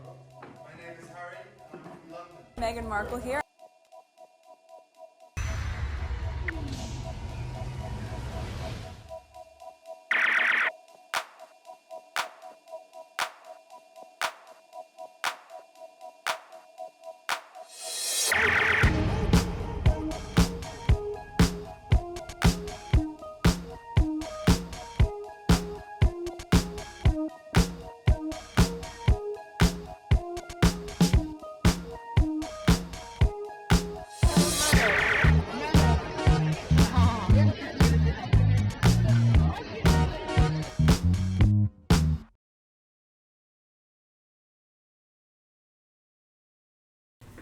My name is Harry, and I'm from London. Meghan Markle here.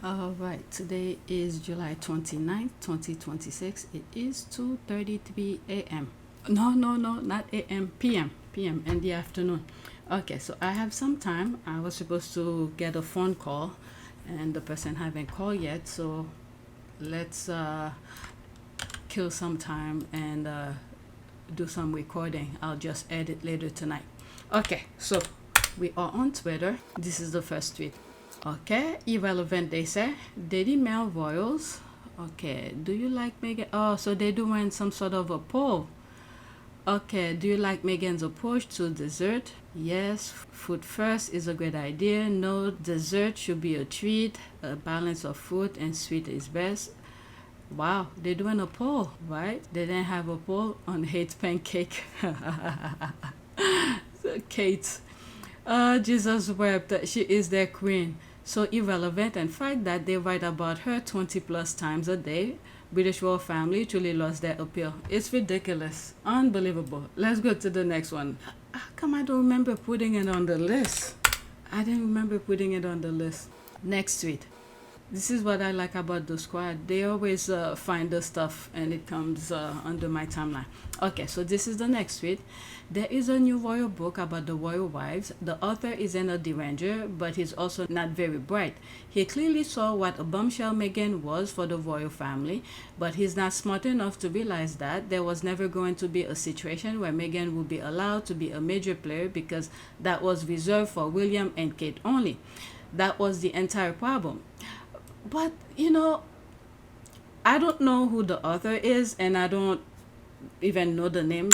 All right, today is July 29th, 2026. It is 2:33 a.m. No, not a.m. p.m. in the afternoon. Okay, so I have some time. I was supposed to get a phone call and the person haven't called yet, so let's kill some time and do some recording. I'll just edit later tonight. Okay, so we are on Twitter. This is the first tweet. Okay, irrelevant, they say. Daily Mail Royals. Okay, do you like Meghan? Oh, so they're doing some sort of a poll. Okay, do you like Meghan's approach to dessert? Yes, food first is a great idea. No, dessert should be a treat. A balance of fruit and sweet is best. Wow, they're doing a poll, right? They didn't have a poll on hate pancake. Kate. Jesus wept that she is their queen. So irrelevant, and fact that they write about her 20 plus times a day. British royal family truly lost their appeal. It's ridiculous. Unbelievable. Let's go to the next one. How come I don't remember putting it on the list? I didn't remember putting it on the list. Next tweet. This is what I like about the squad. They always find the stuff and it comes under my timeline. Okay, so this is the next tweet. There is a new royal book about the royal wives. The author isn't a deranger, but he's also not very bright. He clearly saw what a bombshell Meghan was for the royal family, but he's not smart enough to realize that there was never going to be a situation where Meghan would be allowed to be a major player, because that was reserved for William and Kate only. That was the entire problem. But, you know, I don't know who the author is, and I don't even know the name.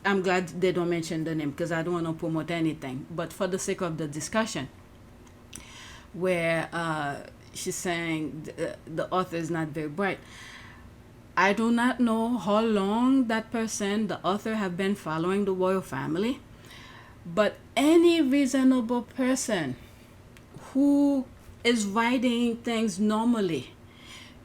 I'm glad they don't mention the name because I don't want to promote anything. But for the sake of the discussion, where she's saying the author is not very bright, I do not know how long that person, the author, have been following the royal family. But any reasonable person who is writing things normally,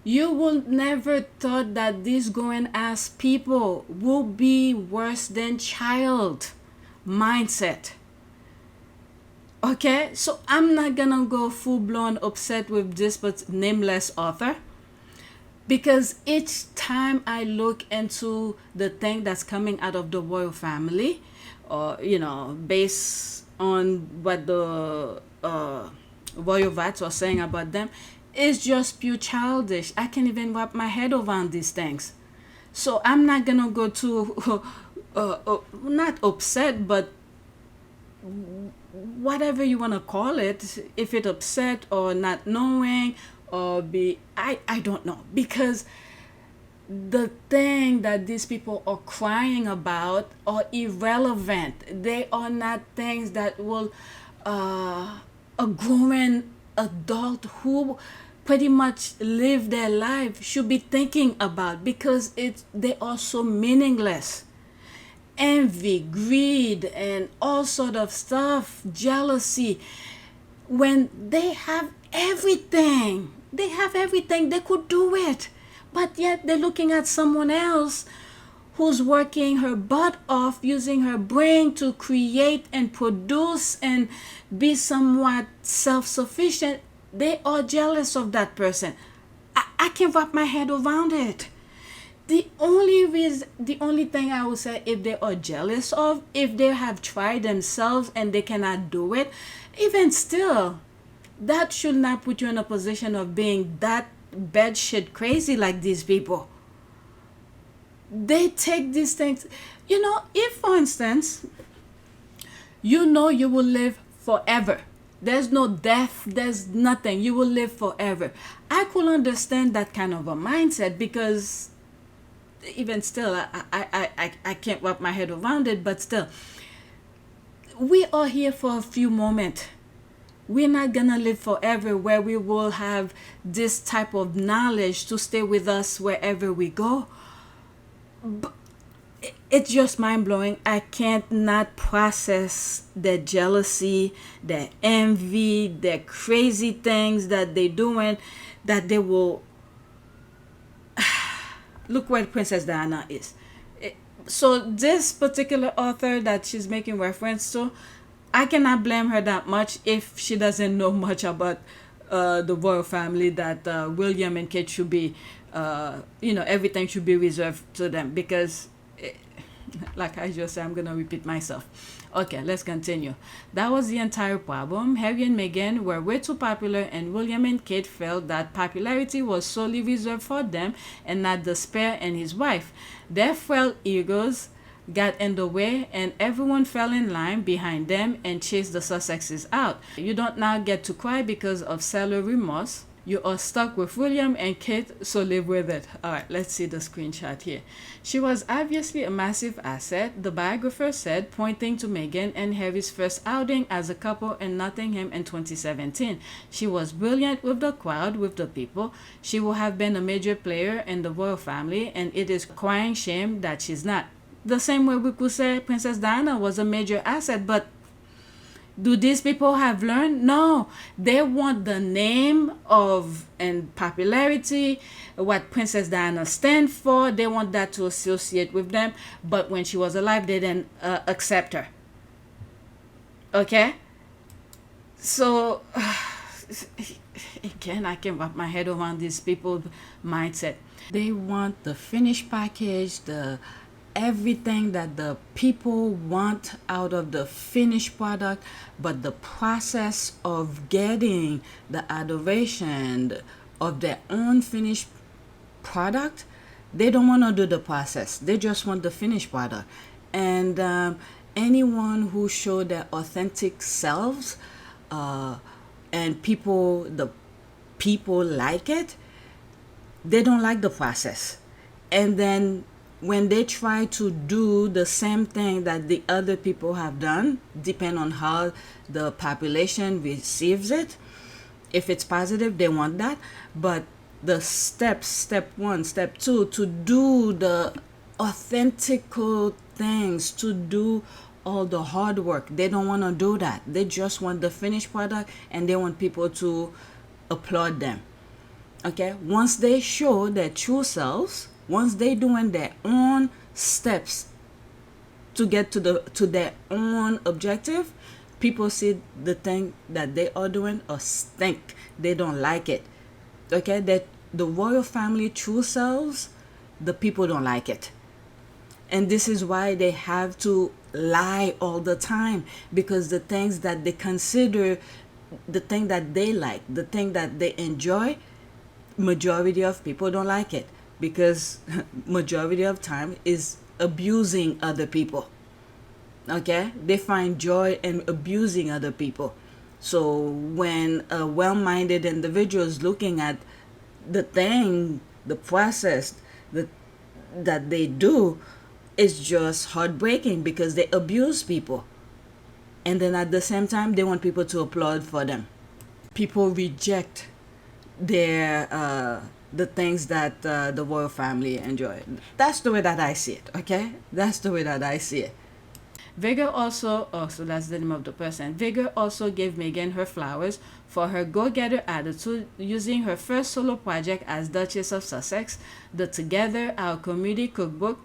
you will never thought that these going ass people will be worse than child mindset. Okay, so I'm not gonna go full-blown upset with this but nameless author, because each time I look into the thing that's coming out of the royal family, or based on what the royal vats are saying about them, is just pure childish. I can't even wrap my head around these things. So I'm not gonna go to not upset, but whatever you want to call it, if it upset or not knowing or I don't know, because the thing that these people are crying about are irrelevant. They are not things that will a growing adult who pretty much live their life should be thinking about, because they are so meaningless. Envy, greed, and all sort of stuff, jealousy, when they have everything, they could do it, but yet they're looking at someone else who's working her butt off, using her brain to create and produce and be somewhat self-sufficient. They are jealous of that person. I can't wrap my head around it. The only thing I would say, if they are jealous of, if they have tried themselves and they cannot do it, even still, that should not put you in a position of being that bad shit crazy like these people. They take these things, if for instance, you will live forever, There's no death, there's nothing. You will live forever. I could understand that kind of a mindset, because even still, I can't wrap my head around it, but still, we are here for a few moments. We're not gonna live forever where we will have this type of knowledge to stay with us wherever we go. But it's just mind-blowing. I can't not process their jealousy, their envy, their crazy things that they're doing, that they will look where Princess Diana is. So this particular author that she's making reference to, I cannot blame her that much if she doesn't know much about the royal family, that William and Kate should be, everything should be reserved to them, because like I just said, I'm going to repeat myself. Okay, let's continue. That was the entire problem. Harry and Meghan were way too popular, and William and Kate felt that popularity was solely reserved for them and not the spare and his wife. Their frail egos got in the way, and everyone fell in line behind them and chased the Sussexes out. You don't now get to cry because of seller remorse. You are stuck with William and Kate, so live with it. Alright, let's see the screenshot here. She was obviously a massive asset, the biographer said, pointing to Meghan and Harry's first outing as a couple in Nottingham in 2017. She was brilliant with the crowd, with the people. She will have been a major player in the royal family, and it is crying shame that she's not. The same way we could say Princess Diana was a major asset, but do these people have learned? No. They want the name of and popularity, what Princess Diana stands for. They want that to associate with them. But when she was alive, they didn't accept her. Okay? So, again, I can wrap my head around these people's mindset. They want the finished package, everything that the people want out of the finished product, but the process of getting the adoration of their own finished product, they don't want to do the process. They just want the finished product. And anyone who show their authentic selves, and the people like it, they don't like the process. And then when they try to do the same thing that the other people have done, depend on how the population receives it. If it's positive, they want that. But the steps, step 1, step 2, to do the authentical things, to do all the hard work, they don't want to do that. They just want the finished product, and they want people to applaud them. Okay? Once they show their true selves, once they doing their own steps to get to their own objective, people see the thing that they are doing or stink. They don't like it. Okay, that the royal family true selves, the people don't like it. And this is why they have to lie all the time, because the things that they consider, the thing that they like, the thing that they enjoy, majority of people don't like it. Because majority of time is abusing other people. Okay, they find joy in abusing other people. So when a well-minded individual is looking at the thing, the process that they do, it's just heartbreaking, because they abuse people, and then at the same time they want people to applaud for them. People reject their the things that the royal family enjoy. That's the way that I see it, okay? That's the way that I see it. Vega also, so that's the name of the person. Vega also gave Meghan her flowers for her go-getter attitude, using her first solo project as Duchess of Sussex, the Together Our Community cookbook.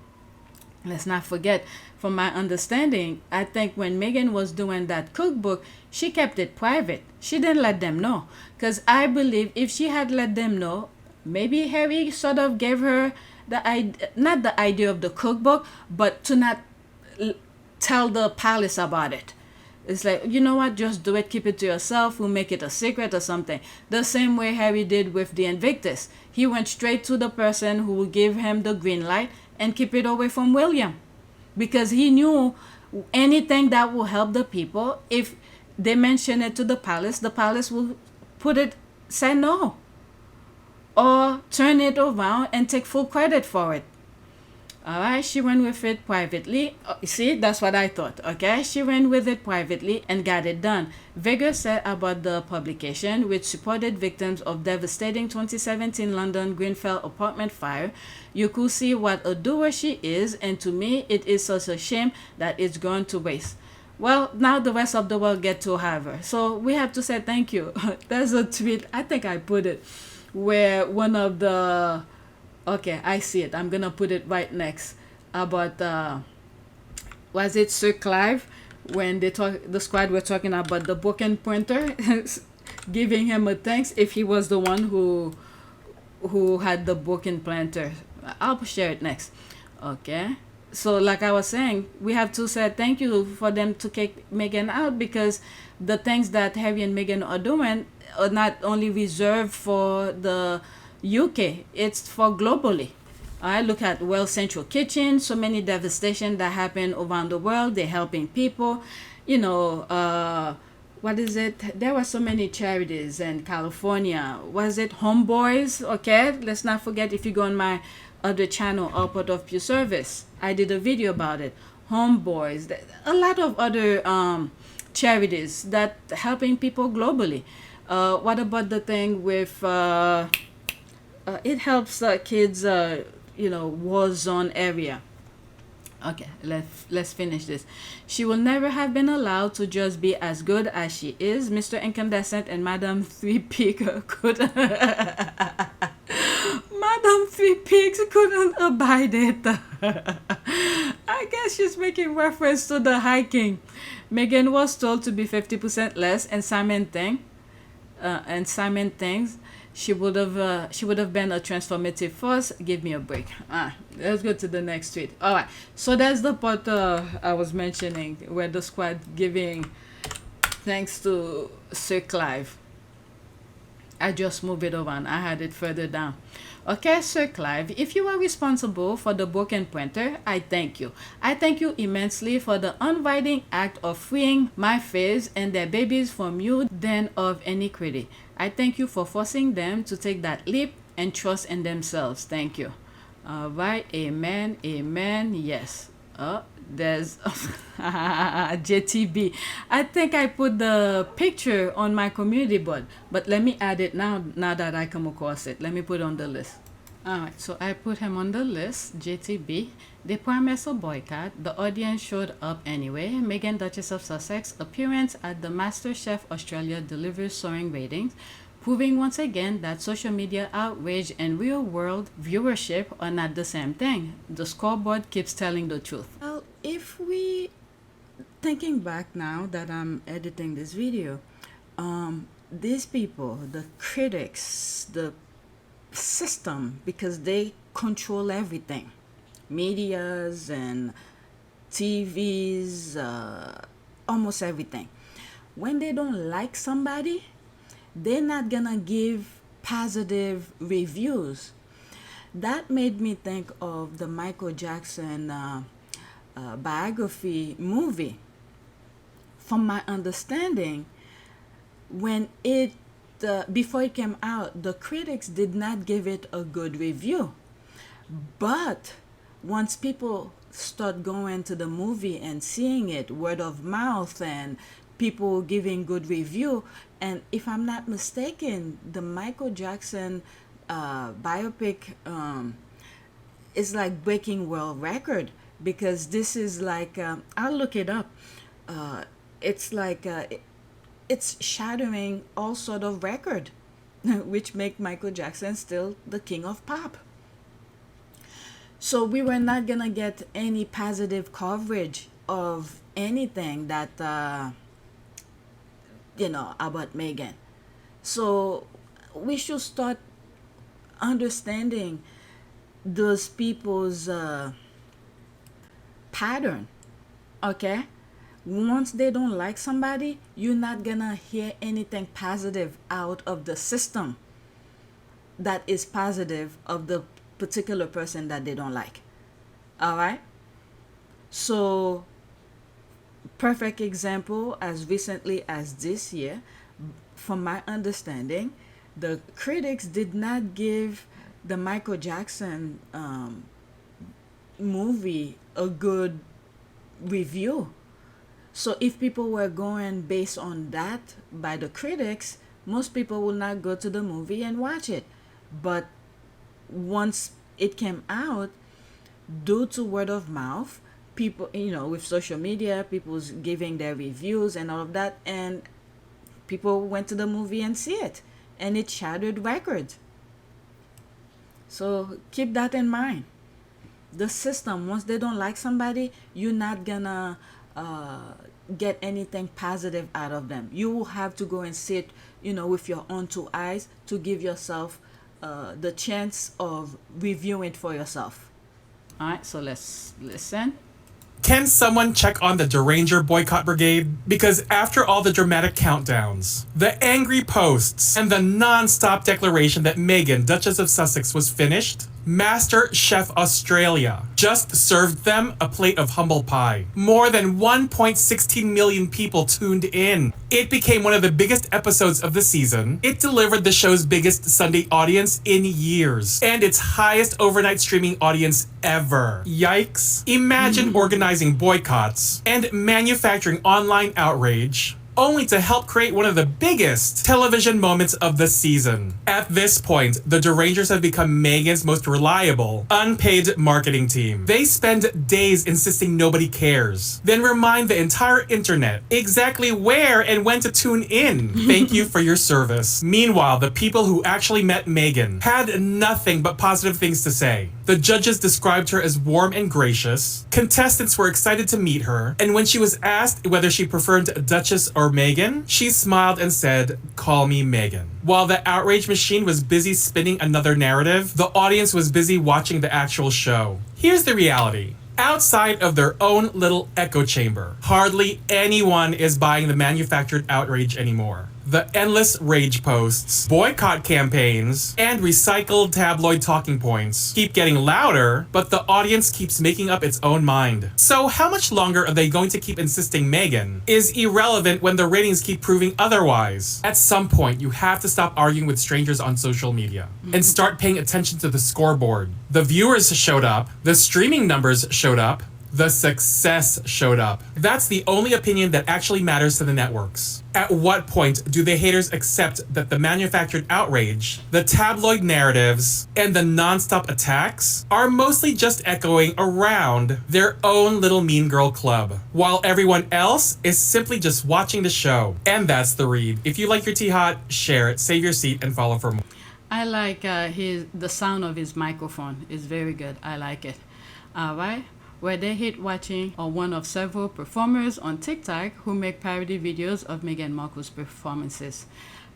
Let's not forget, from my understanding, I think when Meghan was doing that cookbook, she kept it private. She didn't let them know. Because I believe if she had let them know, maybe Harry sort of gave her not the idea of the cookbook, but to not tell the palace about it. It's like, you know what, just do it, keep it to yourself, we'll make it a secret or something. The same way Harry did with the Invictus. He went straight to the person who would give him the green light and keep it away from William. Because he knew anything that will help the people, if they mention it to the palace will say no, or turn it around and take full credit for it. Alright, she went with it privately. See, that's what I thought. Okay, she went with it privately and got it done. Vega said about the publication, which supported victims of devastating 2017 London Grenfell apartment fire. You could see what a doer she is, and to me, it is such a shame that it's gone to waste. Well, now the rest of the world get to have her, so we have to say thank you. There's a tweet, I think I put it, where one of the, okay, I see it, I'm gonna put it right next, about was it Sir Clive, when the squad were talking about the broken printer, giving him a thanks if he was the one who had the broken printer. I'll share it next. Okay, so like I was saying, we have to say thank you for them to kick Meghan out, because the things that Harry and Meghan are doing are not only reserved for the UK, it's for globally. I look at Well Central Kitchen, so many devastation that happen around the world. They're helping people, what is it? There were so many charities in California. Was it Homeboys? Okay, let's not forget, if you go on my other channel, Output of Pure Service, I did a video about it. Homeboys, a lot of other charities that helping people globally. What about the thing with it helps kids, war zone area. Okay, let's finish this. She will never have been allowed to just be as good as she is. Mr. Incandescent and Madame Three Peaks couldn't. Madame Three Peaks couldn't abide it. I guess she's making reference to the hiking. Meghan was told to be 50% less, and Simon thinks she would have been a transformative force. Give me a break. Let's go to the next tweet. All right, so that's the part I was mentioning, where the squad giving thanks to Sir Clive. I just moved it over and I had it further down. Okay, Sir Clive, if you are responsible for the broken printer, I thank you. I thank you immensely for the unwinding act of freeing my faves and their babies from you den of iniquity. I thank you for forcing them to take that leap and trust in themselves. Thank you. All right, amen, amen, yes. There's JTB. I think I put the picture on my community board, but let me add it now that I come across it. Let me put it on the list. Alright, so I put him on the list, JTB. They promised a boycott. The audience showed up anyway. Meghan, Duchess of Sussex, appearance at the MasterChef Australia delivers soaring ratings, proving once again that social media outrage and real-world viewership are not the same thing. The scoreboard keeps telling the truth. Well, if we, thinking back now that I'm editing this video, these people, the critics, the system, because they control everything, medias and TVs, almost everything. When they don't like somebody, they're not gonna give positive reviews. That made me think of the Michael Jackson biography movie. From my understanding, when it before it came out, the critics did not give it a good review. But once people start going to the movie and seeing it, word of mouth and people giving good review, and if I'm not mistaken, the Michael Jackson biopic is like breaking world record, because this is like I'll look it up. It's like it's shattering all sort of record, which make Michael Jackson still the king of pop. So we were not gonna get any positive coverage of anything that about Meghan. So we should start understanding those people's pattern. Okay, once they don't like somebody, you're not gonna hear anything positive out of the system that is positive of the particular person that they don't like. All right, so perfect example, as recently as this year, from my understanding, the critics did not give the Michael Jackson movie a good review. So if people were going based on that by the critics, most people will not go to the movie and watch it. But once it came out, due to word of mouth, people, with social media, people's giving their reviews and all of that, and people went to the movie and see it, and it shattered records. So keep that in mind. The system, once they don't like somebody, you're not gonna get anything positive out of them. You will have to go and sit, with your own two eyes to give yourself the chance of reviewing it for yourself. All right, so let's listen. Can someone check on the Deranger boycott brigade? Because after all the dramatic countdowns, the angry posts, and the non-stop declaration that Meghan, Duchess of Sussex, was finished, MasterChef Australia just served them a plate of humble pie. More than 1.16 million people tuned in. It became one of the biggest episodes of the season. It delivered the show's biggest Sunday audience in years, and its highest overnight streaming audience ever. Yikes. Imagine organizing boycotts and manufacturing online outrage, only to help create one of the biggest television moments of the season. At this point, the Derangers have become Meghan's most reliable, unpaid marketing team. They spend days insisting nobody cares, then remind the entire internet exactly where and when to tune in. Thank you for your service. Meanwhile, the people who actually met Meghan had nothing but positive things to say. The judges described her as warm and gracious. Contestants were excited to meet her, and when she was asked whether she preferred Duchess or Meghan, she smiled and said, "Call me Meghan." While the outrage machine was busy spinning another narrative, the audience was busy watching the actual show. Here's the reality. Outside of their own little echo chamber, hardly anyone is buying the manufactured outrage anymore. The endless rage posts, boycott campaigns, and recycled tabloid talking points keep getting louder, but the audience keeps making up its own mind. So how much longer are they going to keep insisting Meghan is irrelevant when the ratings keep proving otherwise? At some point, you have to stop arguing with strangers on social media and start paying attention to the scoreboard. The viewers showed up, the streaming numbers showed up, the success showed up. That's the only opinion that actually matters to the networks. At what point do the haters accept that the manufactured outrage, the tabloid narratives, and the non-stop attacks are mostly just echoing around their own little mean girl club, while everyone else is simply just watching the show? And that's the read. If you like your tea hot, share it, save your seat, and follow for more. I like the sound of his microphone. It's very good. I like it. All right. Where they hate watching are one of several performers on TikTok who make parody videos of Meghan Markle's performances.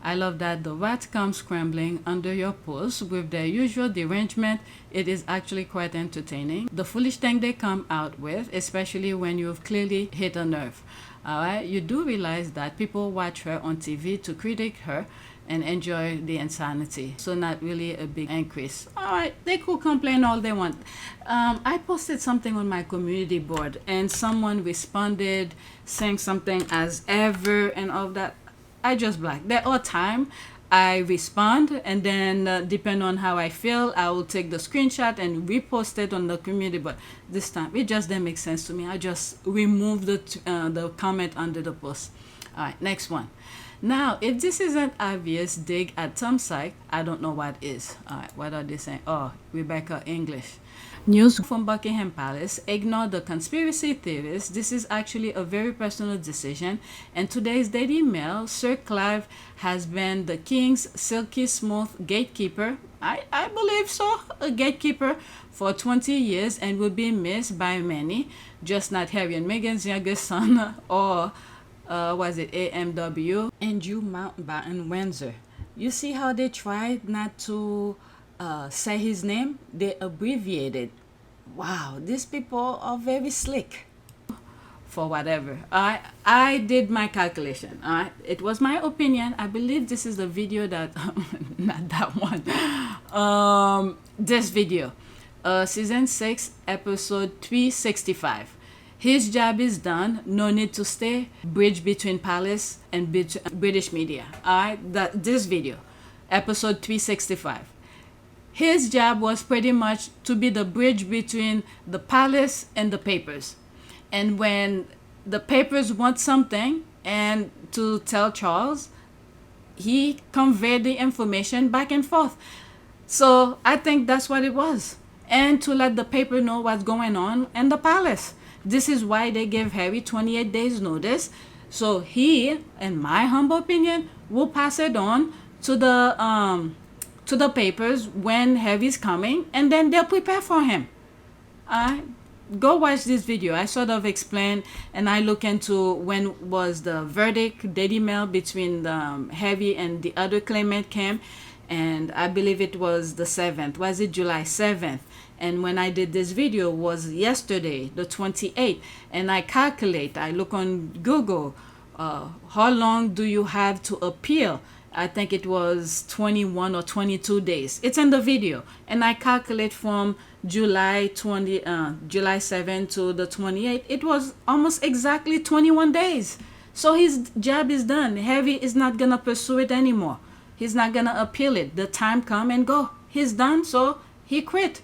I love that the rats come scrambling under your posts with their usual derangement. It is actually quite entertaining. The foolish thing they come out with, especially when you've clearly hit a nerve. Alright, you do realize that people watch her on TV to critique her and enjoy the insanity. So not really a big increase. Alright, they could complain all they want. I posted something on my community board and someone responded saying something as ever and all that. I just black. There are times I respond and then depending on how I feel, I will take the screenshot and repost it on the community. But this time it just didn't make sense to me. I just removed the comment under the post. Alright, next one. Now, if this isn't obvious dig at Tom Sykes, I don't know what is. Alright, what are they saying? Oh, Rebecca English. News from Buckingham Palace. Ignore the conspiracy theorists. This is actually a very personal decision. And today's Daily Mail, Sir Clive has been the King's silky smooth gatekeeper. I believe so, a gatekeeper for 20 years and will be missed by many. Just not Harry and Meghan's youngest son or was it AMW? Andrew Mountbatten Windsor. You see how they tried not to say his name? They abbreviated. Wow, these people are very slick. For whatever. I did my calculation. It was my opinion. I believe this is the video that not that one. This video. Season 6, episode 365. His job is done. No need to stay. Bridge between palace and British media. Alright, this video, episode 365. His job was pretty much to be the bridge between the palace and the papers. And when the papers want something and to tell Charles, he conveyed the information back and forth. So I think that's what it was. And to let the paper know what's going on in the palace. This is why they gave Harry 28 days notice. So he, in my humble opinion, will pass it on to the papers when Harry's coming, and then they'll prepare for him. Go watch this video. I sort of explain, and I look into when was the verdict, Daily Mail between Harry and the other claimant came, and I believe it was the 7th. Was it July 7th? And when I did this video was yesterday, the 28th, and I look on Google, how long do you have to appeal? I think it was 21 or 22 days. It's in the video. And I calculate from July 7 to the 28th. It was almost exactly 21 days. So his job is done. Harry is not going to pursue it anymore. He's not going to appeal it. The time come and go. He's done, so he quit.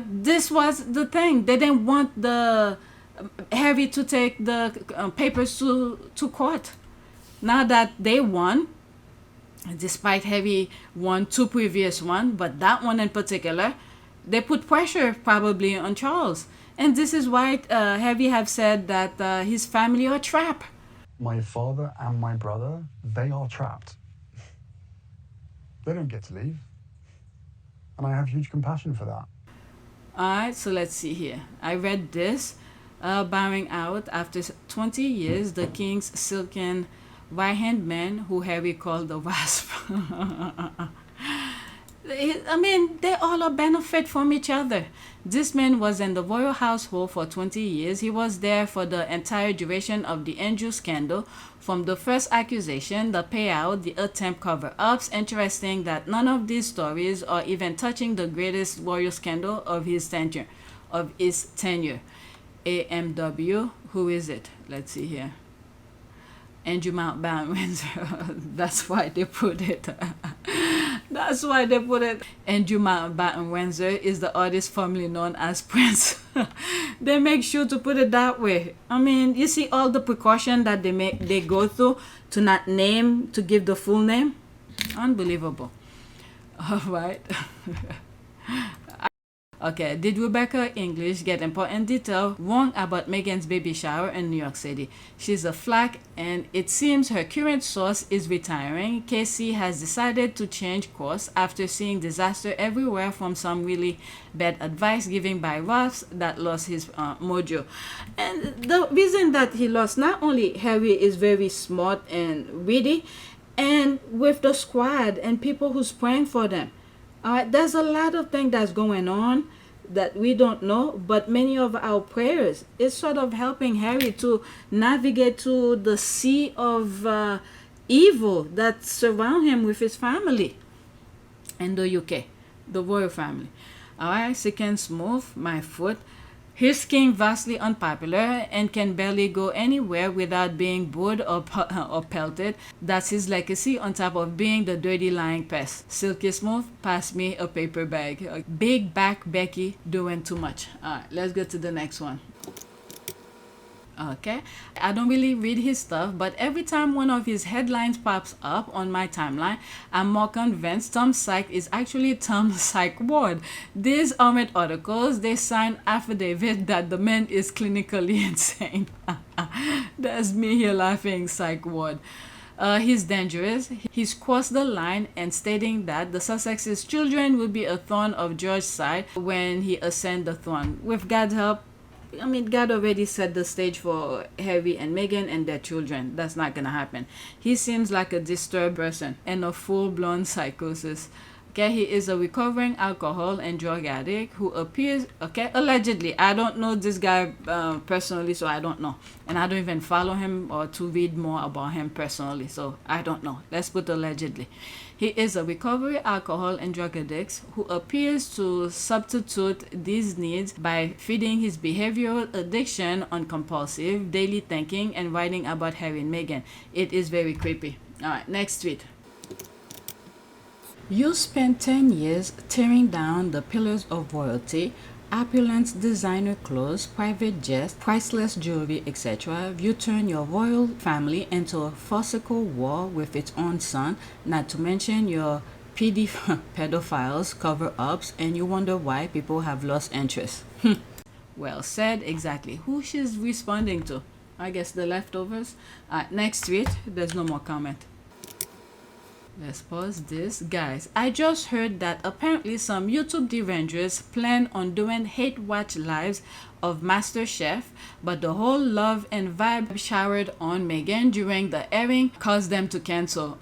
This was the thing. They didn't want the Harry to take the papers to court. Now that they won, despite Harry won 2 previous ones, but that one in particular, they put pressure probably on Charles. And this is why Harry have said that his family are trapped. My father and my brother, they are trapped. They don't get to leave. And I have huge compassion for that. Alright, so let's see here. I read this. Bowing out after 20 years, the king's silken right-hand man, who Harry called the wasp. I mean, they all are benefit from each other. This man was in the royal household for 20 years. He was there for the entire duration of the Andrew scandal, from the first accusation, the payout, the attempt cover-ups. Interesting that none of these stories are even touching the greatest royal scandal of his tenure. AMW, who is it? Let's see here. Andrew Mountbatten Windsor. That's why they put it. That's why they put it. Andrew Mountbatten Windsor is the artist formerly known as Prince. They make sure to put it that way. I mean, you see all the precaution that they go through to not name, to give the full name. Unbelievable. All right. Okay, did Rebecca English get important detail wrong about Meghan's baby shower in New York City? She's a flack, and it seems her current source is retiring. Casey has decided to change course after seeing disaster everywhere, from some really bad advice given by Ross that lost his mojo. And the reason that he lost, not only Harry is very smart and witty, and with the squad and people who's praying for them. There's a lot of things that's going on that we don't know, but many of our prayers is sort of helping Harry to navigate to the sea of evil that surround him with his family in the UK, the royal family. Alright, second smooth, my foot. His king vastly unpopular and can barely go anywhere without being booed or pelted. That's his legacy, on top of being the dirty lying pest. Silky smooth, pass me a paper bag. Big back Becky doing too much. Alright, let's go to the next one. Okay, I don't really read his stuff, but every time one of his headlines pops up on my timeline, I'm more convinced Tom Sykes is actually Tom Psych Ward. These armored articles, they sign affidavit that the man is clinically insane. That's me here laughing, Psych Ward. He's dangerous. He's crossed the line and stating that the Sussex's children will be a thorn of George's side when he ascends the throne. With God's help, I mean, God already set the stage for Harry and Meghan and their children. That's not gonna happen. He seems like a disturbed person and a full-blown psychosis. Okay, he is a recovering alcohol and drug addict who appears, okay, allegedly. I don't know this guy personally, so I don't know. And I don't even follow him or to read more about him personally, so I don't know. Let's put allegedly. He is a recovery alcohol and drug addict who appears to substitute these needs by feeding his behavioral addiction on compulsive daily thinking and writing about Harry and Meghan. It is very creepy. All right, next tweet. You spent 10 years tearing down the pillars of royalty, opulent designer clothes, private jets, priceless jewelry, etc. You turn your royal family into a farcical war with its own son, not to mention your pedophiles, cover-ups, and you wonder why people have lost interest. Well said, exactly. Who she's responding to? I guess the leftovers. Next tweet. There's no more comment. Let's pause this. Guys, I just heard that apparently some YouTube derangers plan on doing hate watch lives of MasterChef, but the whole love and vibe showered on Meghan during the airing caused them to cancel.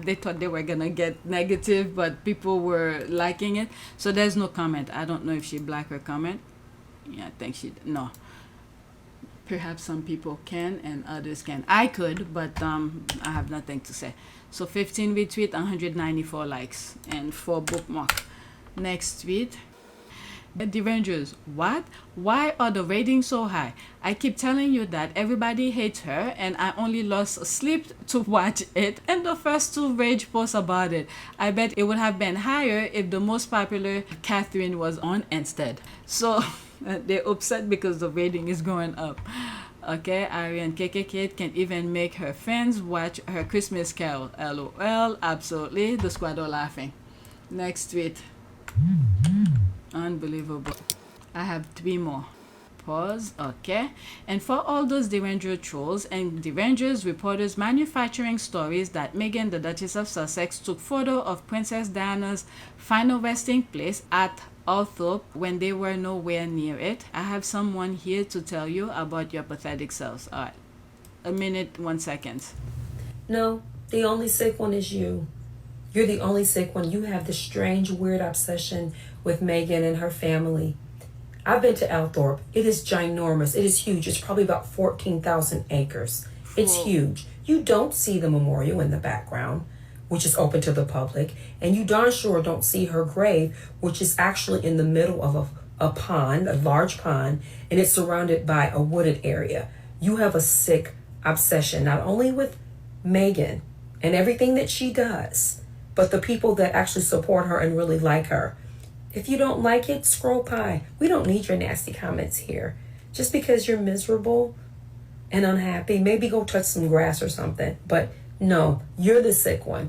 They thought they were gonna get negative, but people were liking it. So there's no comment. I don't know if she blacked her comment. Yeah, I think she, no. Perhaps some people can and others can. I could, but I have nothing to say. So 15 retweet, 194 likes, and 4 bookmark. Next tweet. Derangers, what? Why are the ratings so high? I keep telling you that everybody hates her, and I only lost sleep to watch it, and the first 2 rage posts about it. I bet it would have been higher if the most popular Catherine was on instead. So they're upset because the rating is going up. Okay, Ariane KKK can even make her fans watch her Christmas Carol. LOL, absolutely. The squad are laughing. Next tweet. Unbelievable. I have 3 more. Pause. Okay. And for all those Deranger trolls and Derangers reporters manufacturing stories that Meghan, the Duchess of Sussex, took photo of Princess Diana's final resting place at Althorp when they were nowhere near it, I have someone here to tell you about your pathetic selves. All right. A minute, 1 second. No, the only sick one is you. You're the only sick one. You have this strange, weird obsession with Meghan and her family. I've been to Althorp. It is ginormous. It is huge. It's probably about 14,000 acres. It's huge. You don't see the memorial in the background, which is open to the public, and you darn sure don't see her grave, which is actually in the middle of a pond, a large pond, and it's surrounded by a wooded area. You have a sick obsession, not only with Meghan and everything that she does, but the people that actually support her and really like her. If you don't like it, scroll by. We don't need your nasty comments here. Just because you're miserable and unhappy, maybe go touch some grass or something, but no, you're the sick one.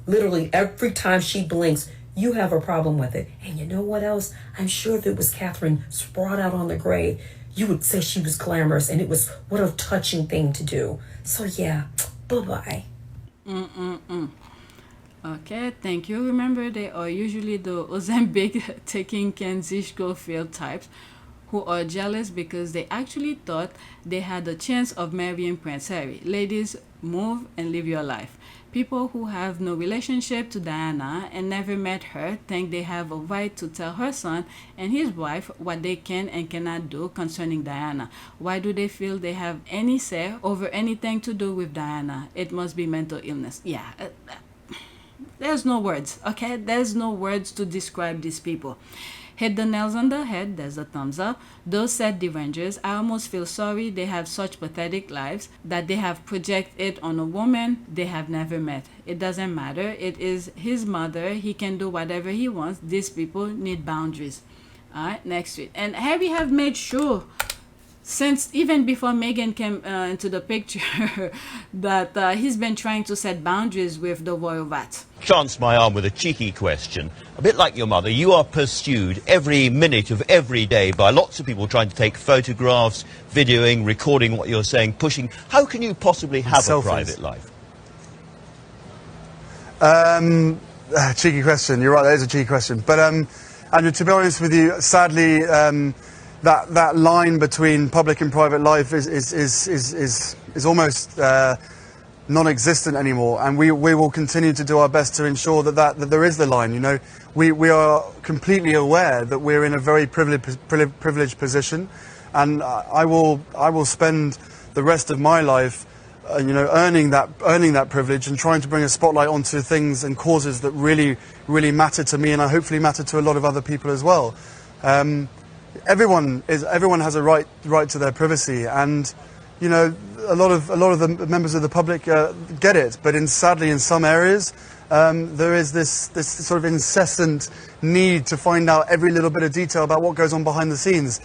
Literally, every time she blinks, you have a problem with it. And you know what else? I'm sure if it was Catherine sprawled out on the grave, you would say she was glamorous, and it was what a touching thing to do. So yeah, bye-bye. Okay, thank you. Remember, they are usually the Ozempic taking Kenzie Schofield types who are jealous because they actually thought they had a chance of marrying Prince Harry. Ladies, move and live your life. People who have no relationship to Diana and never met her think they have a right to tell her son and his wife what they can and cannot do concerning Diana. Why do they feel they have any say over anything to do with Diana? It must be mental illness. Yeah, there's no words, okay? There's no words to describe these people. Hit the nails on the head, there's a thumbs up. Those said Derangers, I almost feel sorry they have such pathetic lives that they have projected it on a woman they have never met. It doesn't matter, it is his mother, he can do whatever he wants. These people need boundaries. Alright, next week. And Harry have made sure, since even before Meghan came into the picture, that he's been trying to set boundaries with the royal rat. Chance my arm with a cheeky question. A bit like your mother, you are pursued every minute of every day by lots of people trying to take photographs, videoing, recording what you're saying, pushing. How can you possibly have a private life? Cheeky question. You're right, that is a cheeky question. But Andrew, to be honest with you, sadly, that line between public and private life is almost non-existent anymore, and we will continue to do our best to ensure that there is the line. You know, we are completely aware that we're in a very privileged position, and I will spend the rest of my life, you know, earning that privilege and trying to bring a spotlight onto things and causes that really matter to me, and I hopefully matter to a lot of other people as well. Everyone has a right to their privacy, and you know, a lot of the members of the public get it, but sadly in some areas there is this sort of incessant need to find out every little bit of detail about what goes on behind the scenes.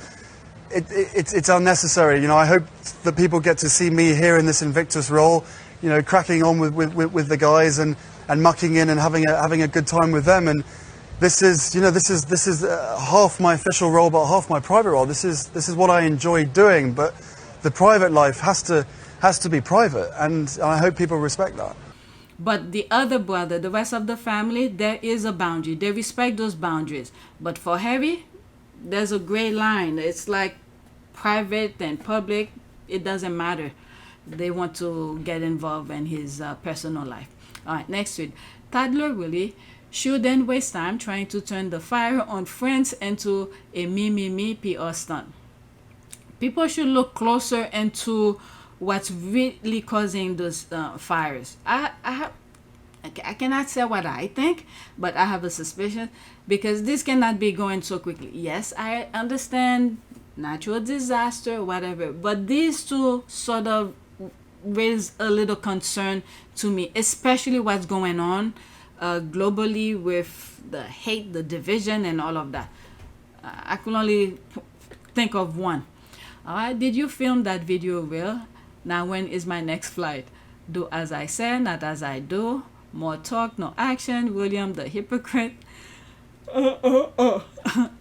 It's unnecessary. You know, I hope that people get to see me here in this Invictus role, you know, cracking on with the guys and mucking in and having a good time with them. And this is half my official role, but half my private role. This is what I enjoy doing, but the private life has to be private, and I hope people respect that. But the other brother, the rest of the family, there is a boundary. They respect those boundaries. But for Harry, there's a gray line. It's like private and public. It doesn't matter. They want to get involved in his personal life. All right, next tweet. Toddler Willy shouldn't waste time trying to turn the fire on friends into a me PR stunt. People should look closer into what's really causing those fires. I cannot say what I think, but I have a suspicion, because this cannot be going so quickly. Yes, I understand natural disaster, whatever, but these two sort of raise a little concern to me, especially what's going on globally with the hate, the division, and all of that. I could only think of one. All right, did you film that video, Will? Now when is my next flight? Do as I say, not as I do. More talk, no action. William the hypocrite.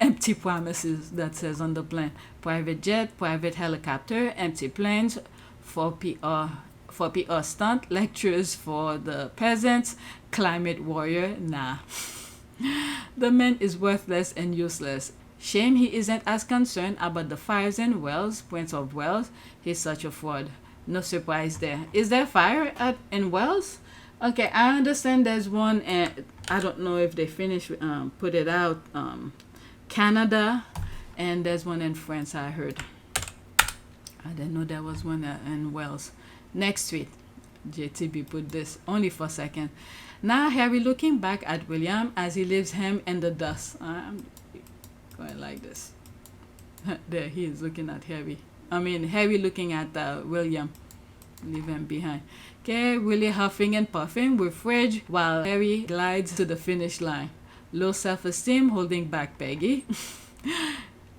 Empty promises, that says on the plane. Private jet, private helicopter, empty planes for PR stunt, lectures for the peasants, climate warrior. Nah. The man is worthless and useless. Shame he isn't as concerned about the fires in Wales, Prince of Wales. He's such a fraud. No surprise there. Is there fire in Wales? Okay, I understand there's one, and I don't know if they finished, put it out, Canada, and there's one in France, I heard. I didn't know there was one in Wales. Next tweet. JTB put this only for a second. Now Harry looking back at William as he leaves him in the dust. I'm going like this. There he is looking at Harry. I mean Harry looking at William. Leave him behind. Okay, Willie huffing and puffing with rage while Harry glides to the finish line. Low self-esteem holding back Peggy.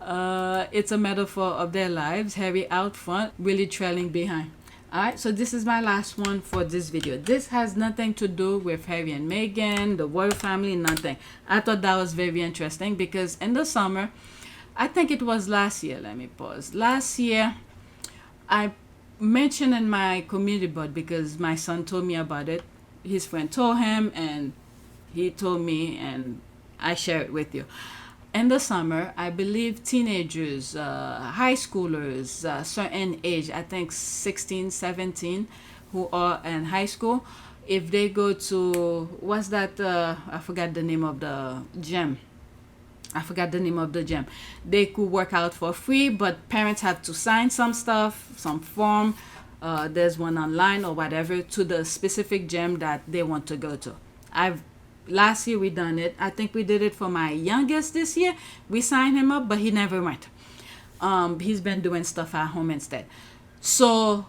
It's a metaphor of their lives. Harry out front, Willie trailing behind. Alright, so this is my last one for this video. This has nothing to do with Harry and Meghan, the royal family, nothing. I thought that was very interesting because in the summer, I think it was last year, let me pause. Last year, I mentioned in my community board because my son told me about it. His friend told him and he told me and I share it with you. In the summer, I believe teenagers, high schoolers, certain age, I think 16, 17, who are in high school, if they go to, what's that, I forgot the name of the gym. They could work out for free, but parents have to sign some stuff, some form, there's one online or whatever, to the specific gym that they want to go to. Last year we done it. I think we did it for my youngest this year. We signed him up, but he never went. He's been doing stuff at home instead. So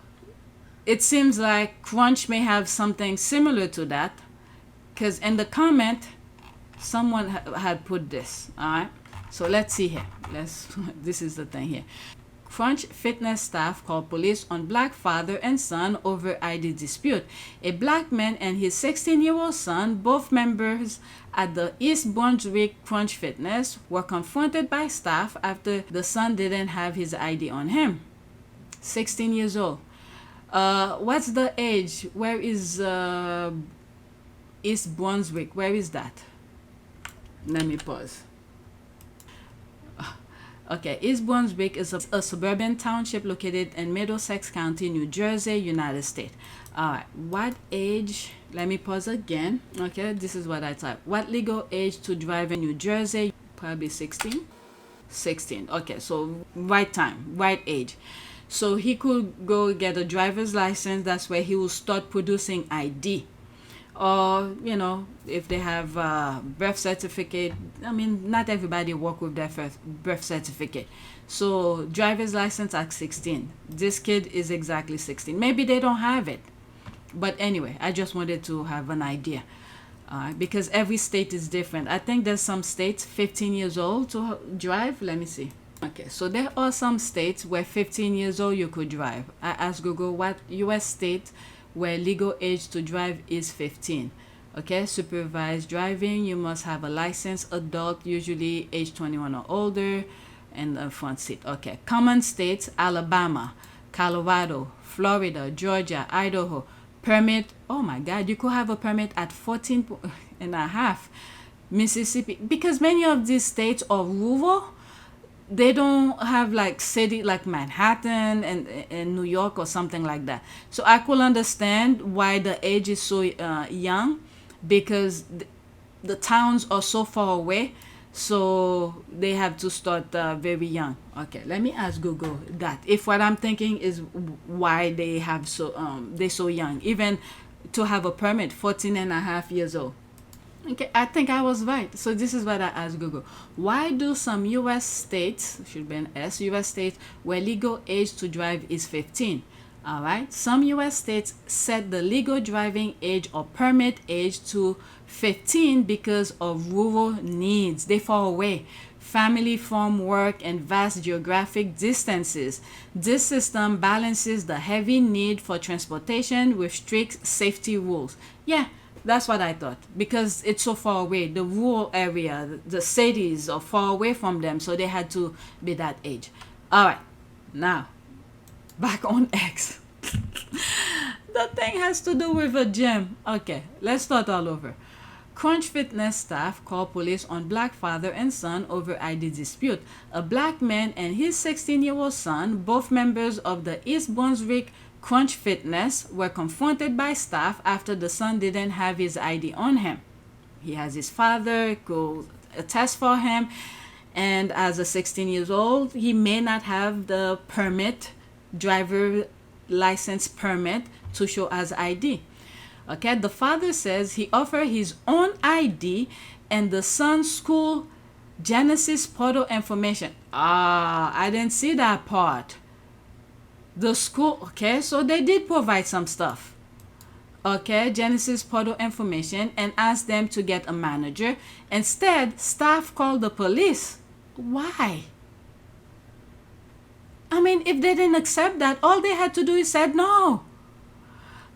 it seems like Crunch may have something similar to that, because in the comment someone had put this. All right, so let's see here. This is the thing here. Crunch fitness staff called police on black father and son over ID dispute. A black man and his 16-year-old son, both members at the East Brunswick Crunch Fitness, were confronted by staff after the son didn't have his ID on him. 16 years old. What's the age? Where is East Brunswick? Where is that? Let me pause. Okay, East Brunswick is a suburban township located in Middlesex County, New Jersey, United States. Alright, what age? Let me pause again. Okay, this is what I typed. What legal age to drive in New Jersey? Probably 16. 16. Okay, so right time, right age. So he could go get a driver's license. That's where he will start producing ID. Or, you know, if they have birth certificate. I mean, not everybody work with their birth certificate. So driver's license at 16. This kid is exactly 16. Maybe they don't have it. But anyway, I just wanted to have an idea. Because every state is different. I think there's some states 15 years old to drive. Let me see. Okay, so there are some states where 15 years old you could drive. I asked Google what US state where legal age to drive is 15. Okay, supervised driving, you must have a licensed adult, usually age 21 or older, and a front seat. Okay, common states: Alabama, Colorado, Florida, Georgia, Idaho. Permit, oh my God, you could have a permit at 14 and a half. Mississippi, because many of these states are rural, they don't have like city like Manhattan and New York or something like that. So I could understand why the age is so young, because the towns are so far away, so they have to start very young. Okay, let me ask Google that if what I'm thinking is why they have they're so young, even to have a permit, 14 and a half years old. Okay, I think I was right. So this is what I asked Google. Why do some US states, should be an S, US states where legal age to drive is 15? All right, some US states set the legal driving age or permit age to 15 because of rural needs. They far away, family, farm work, and vast geographic distances. This system balances the heavy need for transportation with strict safety rules. Yeah, that's what I thought, because it's so far away. The rural area, the cities are far away from them, so they had to be that age. All right, now back on X. The thing has to do with a gym. Okay, let's start all over. Crunch Fitness staff call police on black father and son over ID dispute. A black man and his 16-year-old son, both members of the East Brunswick Crunch Fitness, were confronted by staff after the son didn't have his ID on him. He has his father go attest for him, and as a 16 years old, he may not have the permit, driver license permit, to show as ID. Okay, the father says he offered his own ID and the son's school Genesis portal information. I didn't see that part. The school, okay, so they did provide some stuff. Okay, Genesis portal information, and asked them to get a manager. Instead, staff called the police. Why? I mean, if they didn't accept that, all they had to do is said no.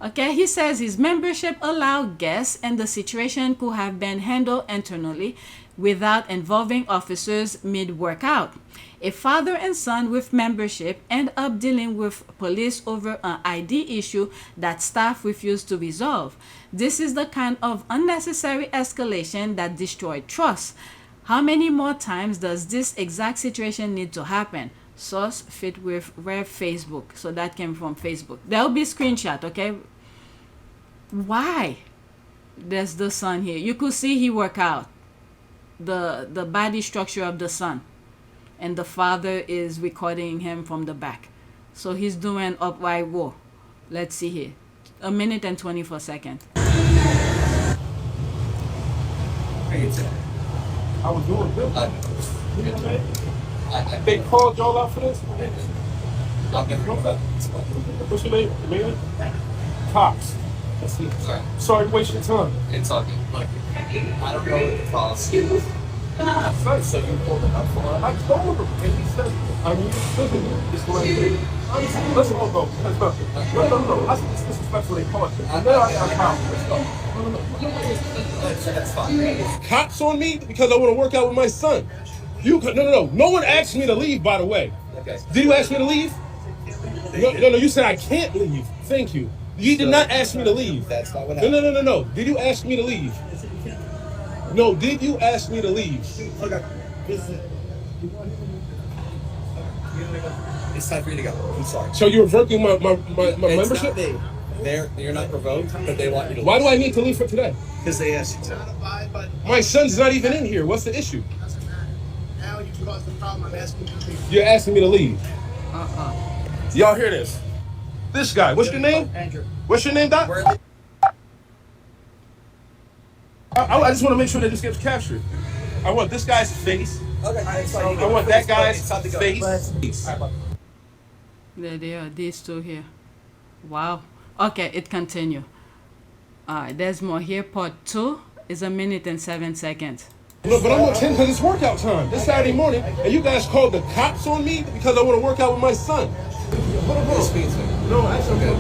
Okay, he says his membership allowed guests and the situation could have been handled internally without involving officers mid-workout. A father and son with membership end up dealing with police over an ID issue that staff refused to resolve. This is the kind of unnecessary escalation that destroyed trust. How many more times does this exact situation need to happen? Source fit with rare Facebook. So that came from Facebook. There'll be screenshot, okay? Why? There's the son here. You could see he work out. The body structure of the son. And the father is recording him from the back. So he's doing upright row. Let's see here. 1 minute and 24 seconds. I was doing good. They called y'all out for this? What's your name? Meghan? Cox. Sorry to waste your time. It's all good. Look, I don't know what the policy is. So you pulled it up for him. I told him, and he said, I mean, listen, it's the right thing. Let's all go. Let's go. No. I said this disrespectfully caught you. And then I found let's go. No. That's fine. Cops on me because I want to work out with my son. No. No one asked me to leave, by the way. Okay. Did you ask me to leave? No, you said I can't leave. Thank you. You did not ask me to leave. That's not what happened. No. Did you ask me to leave? No, did you ask me to leave? Okay. It's time for you to go. I'm sorry. So you're revoking my It's membership? not me. You're not revoked, but they want you to Why do I need to leave for today? Because they asked you to. My son's not even in here. What's the issue? Now you've caused the problem. I'm asking you to leave. You're asking me to leave. Y'all hear this? This guy. What's your name? Andrew. What's your name, Doc? I just want to make sure that this gets captured. I want this guy's face. Okay. I want that guy's face. There they are, these two here. Wow. Okay, it continue. There's more here. Part 2 is 1 minute and 7 seconds. No, but I'm on 10 because it's workout time. This Saturday morning, and you guys called the cops on me because I want to work out with my son. No, actually, no,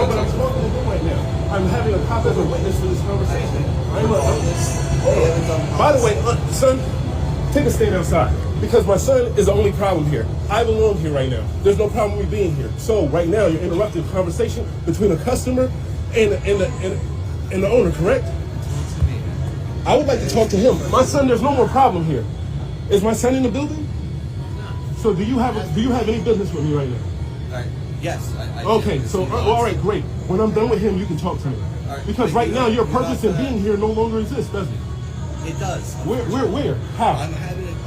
but I'm talking to him right now. I'm having a cop as a witness for this conversation. By the way, son, take a stand outside. Because my son is the only problem here. I belong here right now. There's no problem with me being here. So right now, you're interrupting a conversation between a customer and the owner, correct? I would like to talk to him. My son, there's no more problem here. Is my son in the building? So do you have any business with me right now? Yes. Okay, so all right, great. When I'm done with him, you can talk to me. Because right now, your purpose in being here no longer exists, does it? It does. Where? How?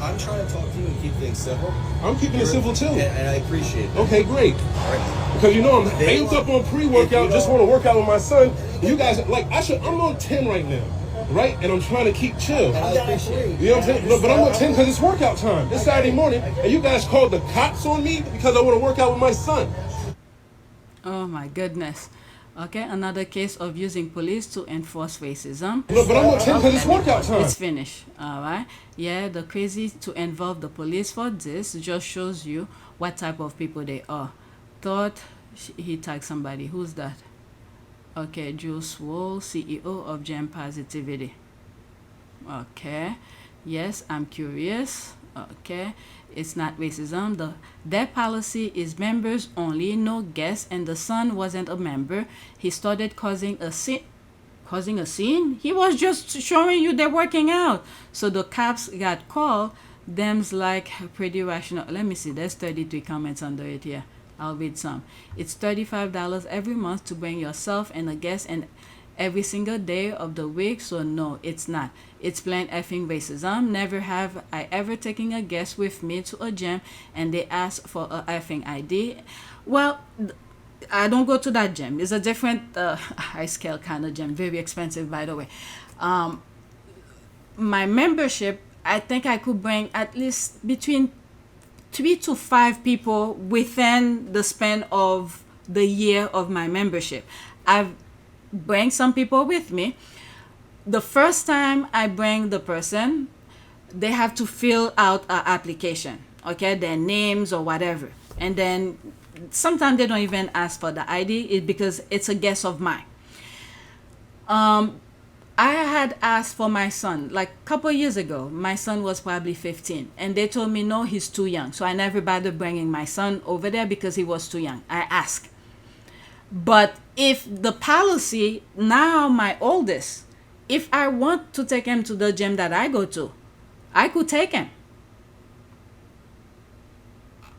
I'm trying to talk to you and keep things civil. I'm keeping it civil too. And I appreciate it. Okay, great. All right. Because I'm amped up on pre-workout, just want to work out with my son. You guys, I'm on 10 right now, right? And I'm trying to keep chill. And I appreciate it. You know what I'm saying? No, but I'm on 10 because it's workout time. It's Saturday morning, and you guys called the cops on me because I want to work out with my son. Oh my goodness. Okay, another case of using police to enforce racism. No, but I'm on 10 because it's workout time. It's finished. All right. Yeah, the crazy to involve the police for this just shows you what type of people they are. Thought he tagged somebody. Who's that? Okay, Jules Wool, CEO of Gem Positivity. Okay. Yes, I'm curious. Okay. It's not racism. Their policy is members only, no guests, and the son wasn't a member. He started causing a scene. He was just showing you they're working out. So the cops got called. Them's like pretty rational. Let me see. There's 33 comments under it here. I'll read some. It's $35 every month to bring yourself and a guest and every single day of the week. So no, it's not. It's plain effing racism. Never have I ever taken a guest with me to a gym and they ask for a effing ID. Well, I don't go to that gym. It's a different high scale kind of gym. Very expensive, by the way. My membership, I think I could bring at least between 3 to 5 people within the span of the year of my membership. I've bring some people with me. The first time I bring the person, they have to fill out an application, okay, their names or whatever. And then sometimes they don't even ask for the ID because it's a guest of mine. I had asked for my son like a couple years ago. My son was probably 15 and they told me no, he's too young. So I never bothered bringing my son over there because he was too young. I asked. But if the policy, now my oldest, if I want to take him to the gym that I go to, I could take him.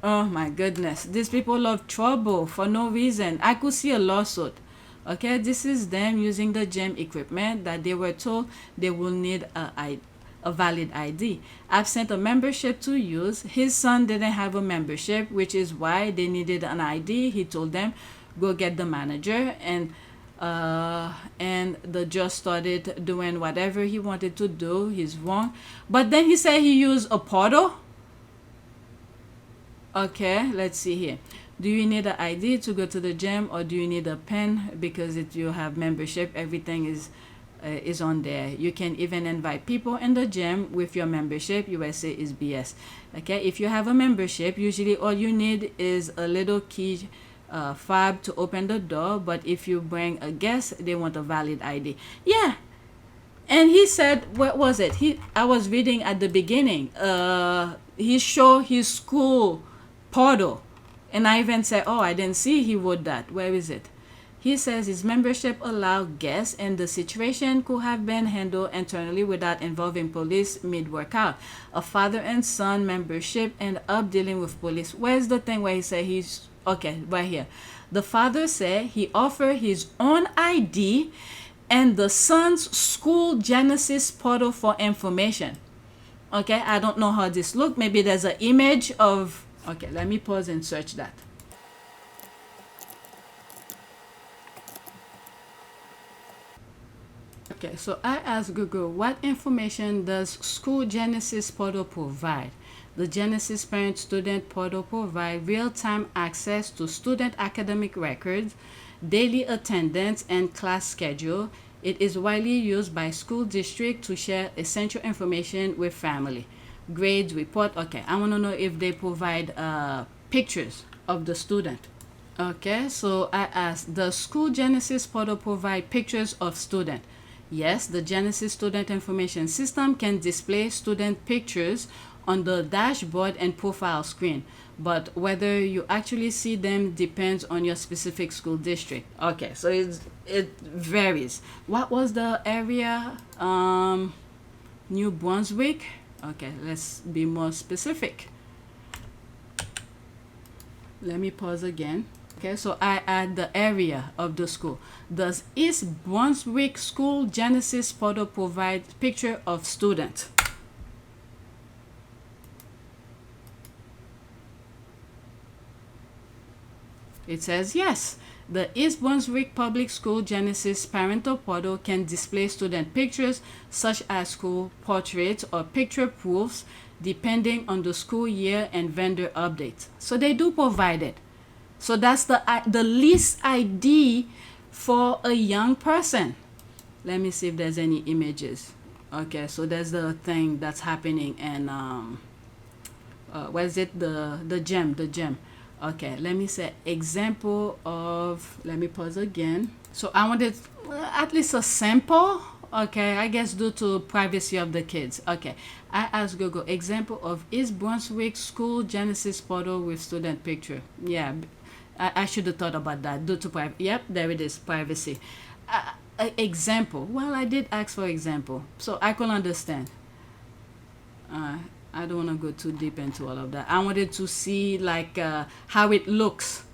Oh my goodness. These people love trouble for no reason. I could see a lawsuit. Okay, this is them using the gym equipment that they were told they will need a valid ID. I've sent a membership to use. His son didn't have a membership, which is why they needed an ID. He told them, go get the manager, and the judge started doing whatever he wanted to do. He's wrong. But then he said he used a portal. Okay, let's see here. Do you need an ID to go to the gym, or do you need a pen? Because if you have membership, everything is on there. You can even invite people in the gym with your membership. USA is BS. Okay, if you have a membership, usually all you need is a little key fob to open the door. But if you bring a guest, they want a valid ID. Yeah. And he said, what was it? I was reading at the beginning. He showed his school portal. And I even said, oh, I didn't see he wrote that. Where is it? He says his membership allowed guests and the situation could have been handled internally without involving police mid-workout. A father and son membership end up dealing with police. Where's the thing where he said he's... Okay, right here. The father said he offered his own ID and the son's school Genesis portal for information. Okay, I don't know how this looked. Maybe there's an image of... Okay, let me pause and search that. Okay, so I asked Google, what information does School Genesis portal provide? The Genesis Parent-Student portal provides real-time access to student academic records, daily attendance, and class schedule. It is widely used by school districts to share essential information with family. Grades, report. Okay, I want to know if they provide pictures of the student. Okay, so I asked, does School Genesis portal provide pictures of student? Yes, the Genesis Student Information System can display student pictures on the dashboard and profile screen, but whether you actually see them depends on your specific school district. Okay, so it varies. What was the area? New Brunswick. Okay, let's be more specific. Let me pause again. Okay, so I add the area of the school. Does East Brunswick School Genesis portal provide picture of student? It says yes. The East Brunswick Public School Genesis parental portal can display student pictures such as school portraits or picture proofs depending on the school year and vendor updates. So they do provide it. So that's the least ID for a young person. Let me see if there's any images. Okay, so there's the thing that's happening, and what is it? The gem. Okay, let me say example of. Let me pause again. So I wanted at least a sample. Okay, I guess due to privacy of the kids. Okay, I asked Google example of East Brunswick School Genesis portal with student picture. Yeah. I should have thought about that due to privacy. Yep, there it is, privacy. Example. Well, I did ask for example, so I can understand. I don't want to go too deep into all of that. I wanted to see like how it looks,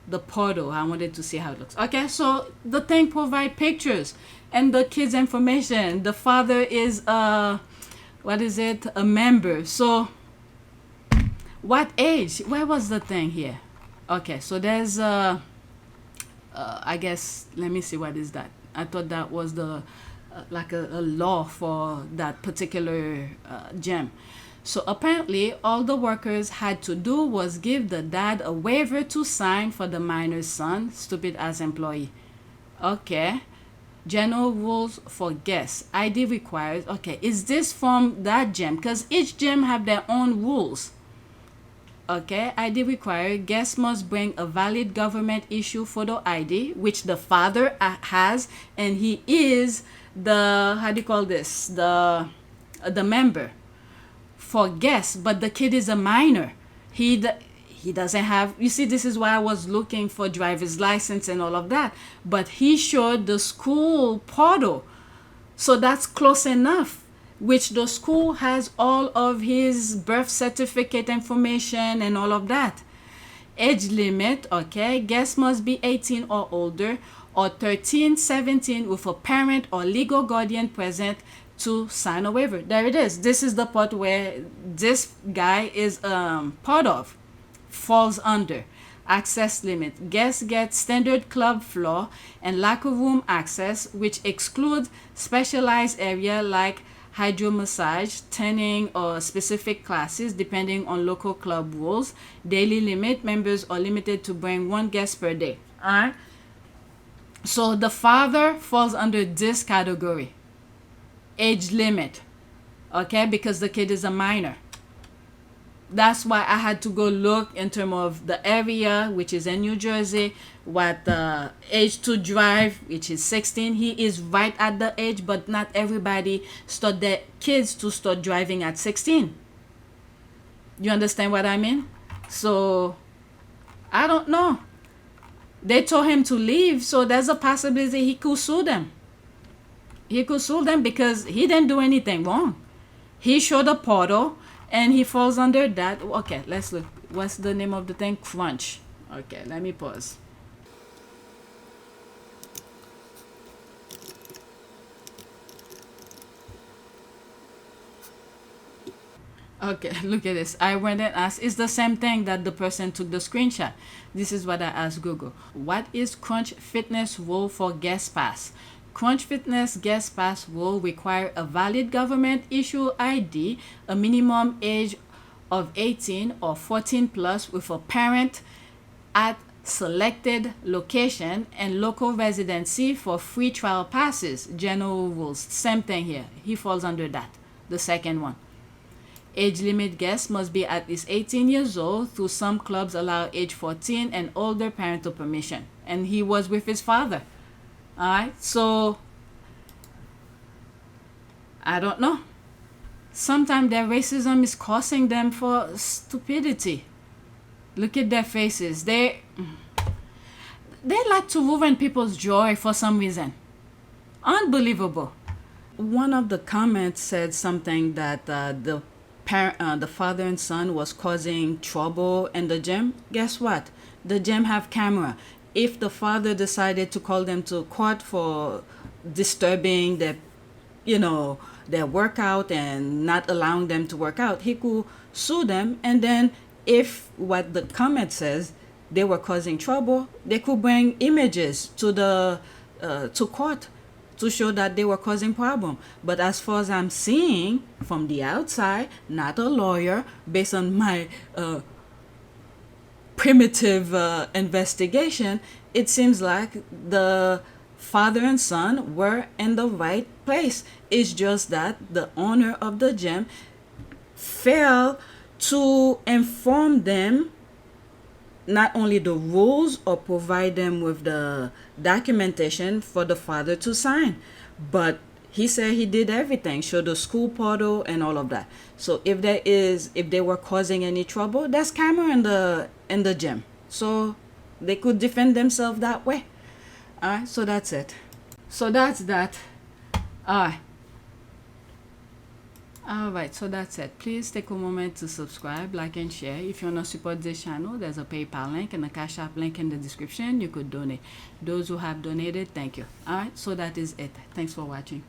the portal. I wanted to see how it looks. Okay, so the thing provide pictures and the kids' information. The father is what is it? A member. So what age? Where was the thing here? Okay, so there's I guess, let me see, what is that? I thought that was the like a law for that particular gem. So apparently all the workers had to do was give the dad a waiver to sign for the minor's son. Stupid ass employee. Okay, general rules for guests. ID requires. Okay, is this from that gem? Because each gem have their own rules. Okay, ID required. Guests must bring a valid government issue photo ID, which the father has, and he is the, how do you call this, the member for guests, but the kid is a minor. He doesn't have, you see, this is why I was looking for driver's license and all of that, but he showed the school portal, so that's close enough, which the school has all of his birth certificate information and all of that. Age limit, okay, guests must be 18 or older, or 13, 17 with a parent or legal guardian present to sign a waiver. There it is. This is the part where this guy is part of, falls under. Access limit. Guests get standard club floor and locker room access, which excludes specialized area like hydro massage, tanning, or specific classes depending on local club rules. Daily limit. Members are limited to bring one guest per day. Alright? So the father falls under this category. Age limit. Okay? Because the kid is a minor. That's why I had to go look in terms of the area, which is in New Jersey, what the age to drive, which is 16. He is right at the age, but not everybody start their kids to start driving at 16. You understand what I mean? So I don't know. They told him to leave, so there's a possibility he could sue them. He could sue them because he didn't do anything wrong. He showed a portal and he falls under that. Okay, let's look. What's the name of the thing? Crunch. Okay, let me pause. Okay, look at this. I went and asked, it's the same thing that the person took the screenshot. This is what I asked Google. What is Crunch Fitness rule for guest pass? Crunch Fitness guest pass will require a valid government issue ID, a minimum age of 18 or 14 plus with a parent at selected location, and local residency for free trial passes. General rules. Same thing here. He falls under that. The second one. Age limit guests must be at least 18 years old, though some clubs allow age 14 and older parental permission. And he was with his father. Alright, so I don't know. Sometimes their racism is causing them for stupidity. Look at their faces. They like to ruin people's joy for some reason. Unbelievable. One of the comments said something that the father and son was causing trouble in the gym. Guess what? The gym have camera. If the father decided to call them to court for disturbing their workout and not allowing them to work out, he could sue them. And then if what the comment says, they were causing trouble, they could bring images to the to court to show that they were causing problem. But as far as I'm seeing from the outside, not a lawyer, based on my primitive investigation, it seems like the father and son were in the right place. It's just that the owner of the gym failed to inform them not only the rules or provide them with the documentation for the father to sign, but he said he did everything, showed the school portal and all of that. So if they were causing any trouble, there's camera in the gym, so they could defend themselves that way. All right, so that's it. So that's that. All right, so that's it. Please take a moment to subscribe, like, and share. If you want to support this channel, there's a PayPal link and a Cash App link in the description. You could donate. Those who have donated, thank you. All right, so that is it. Thanks for watching.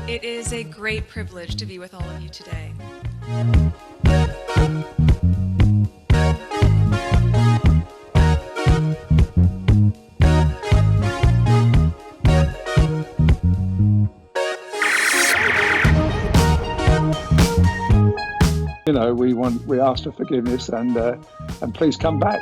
It is a great privilege to be with all of you today. We ask for forgiveness and please come back.